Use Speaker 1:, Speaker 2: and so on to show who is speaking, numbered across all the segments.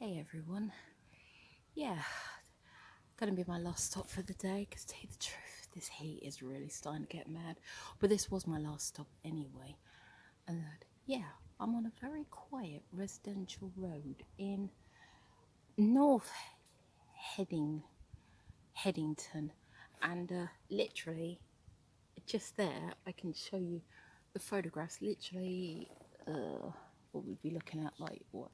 Speaker 1: Hey everyone, yeah, gonna be my last stop for the day because to tell you the truth, this heat is really starting to get mad. But this was my last stop anyway. And yeah, I'm on a very quiet residential road in North Headington, and literally just there I can show you the photographs. Literally, what we'd be looking at, like what,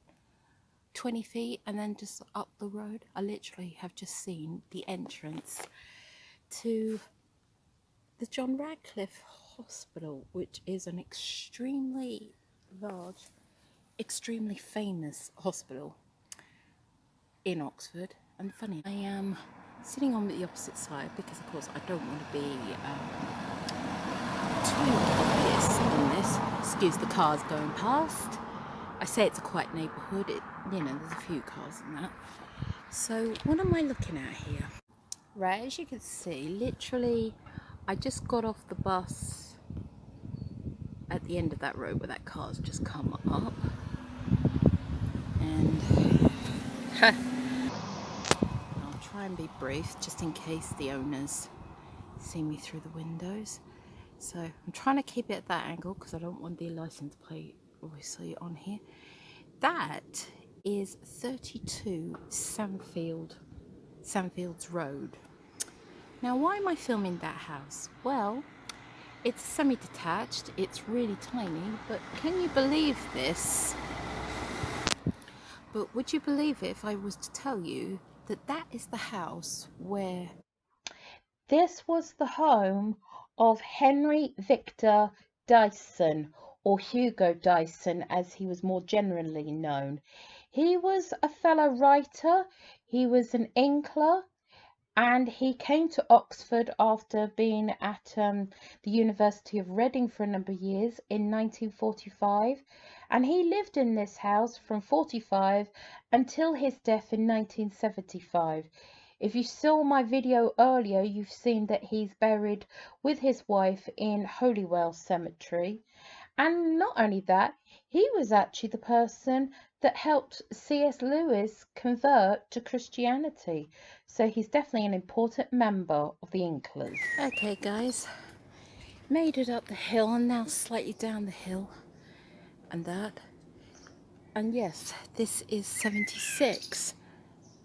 Speaker 1: 20 feet, and then just up the road I literally have just seen the entrance to the John Radcliffe Hospital, which is an extremely large, extremely famous hospital in Oxford. And funny, I am sitting on the opposite side because of course I don't want to be too obvious in this. Excuse the cars going past. I say it's a quiet neighbourhood, there's a few cars and that. So what am I looking at here? Right, as you can see, literally, I just got off the bus at the end of that road where that car's just come up. And I'll try and be brief just in case the owners see me through the windows. So I'm trying to keep it at that angle because I don't want the license plate obviously on here. That is 32 Sandfields Road. Now, why am I filming that house? Well, it's semi-detached, it's really tiny, but can you believe this? But would you believe it if I was to tell you that that is the house where this was the home of Henry Victor Dyson, or Hugo Dyson as he was more generally known. He was a fellow writer, he was an Inkler, and he came to Oxford after being at the University of Reading for a number of years in 1945, and he lived in this house from 45 until his death in 1975. If you saw my video earlier, you've seen that he's buried with his wife in Holywell Cemetery. And not only that, he was actually the person that helped C.S. Lewis convert to Christianity. So he's definitely an important member of the Inklings. Okay guys, made it up the hill and now slightly down the hill and that. And yes, this is 76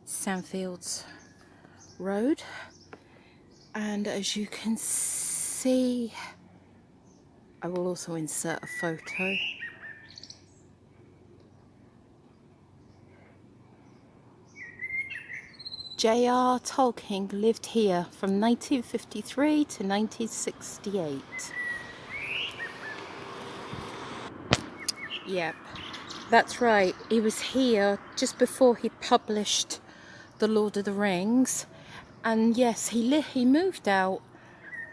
Speaker 1: Sandfields Road. And as you can see, I will also insert a photo. J.R. Tolkien lived here from 1953 to 1968. Yep, that's right. He was here just before he published The Lord of the Rings. And yes, he moved out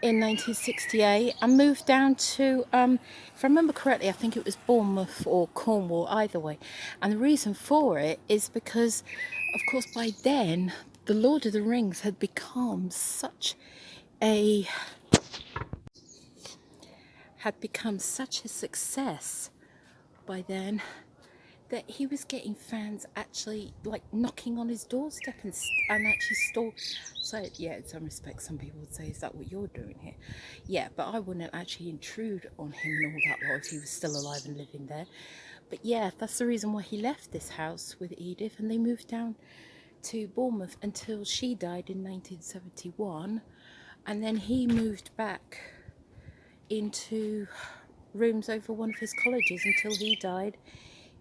Speaker 1: in 1968 and moved down to, if I remember correctly, I think it was Bournemouth or Cornwall, either way. And the reason for it is because, of course, by then, The Lord of the Rings had become such a success by then that he was getting fans actually like knocking on his doorstep and actually so yeah, in some respects some people would say, is that what you're doing here? Yeah, but I wouldn't actually intrude on him and all that while he was still alive and living there. But yeah, that's the reason why he left this house with Edith and they moved down to Bournemouth until she died in 1971, and then he moved back into rooms over one of his colleges until he died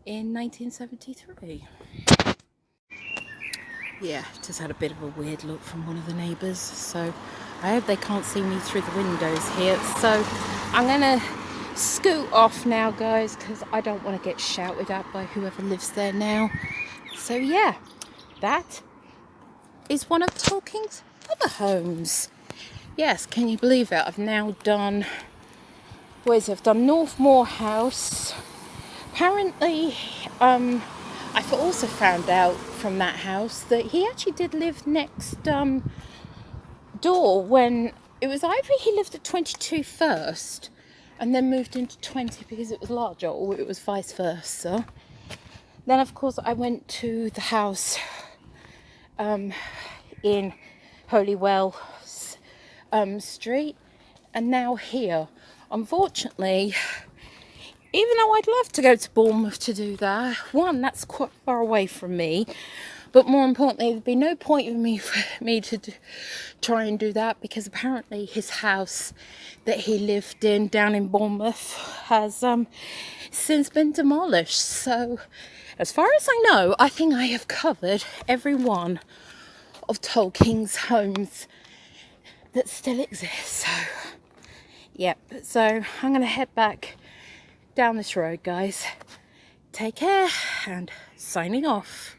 Speaker 1: in 1973. Yeah, just had a bit of a weird look from one of the neighbours, so I hope they can't see me through the windows here. So I'm gonna scoot off now guys because I don't want to get shouted at by whoever lives there now. So yeah, that is one of Tolkien's other homes. Yes, can you believe it? I've now done, I've done Northmoor House. Apparently, I've also found out from that house that he actually did live next door when it was either he lived at 22 first and then moved into 20 because it was larger, or it was vice versa. Then, of course, I went to the house in Holywell Street, and now here. Unfortunately, even though I'd love to go to Bournemouth to do that, one, that's quite far away from me, but more importantly, there'd be no point in me to try and do that, because apparently his house that he lived in down in Bournemouth has since been demolished. So as far as I know, I think I have covered every one of Tolkien's homes that still exist. So yep, so I'm going to head back down this road, guys. Take care, and signing off.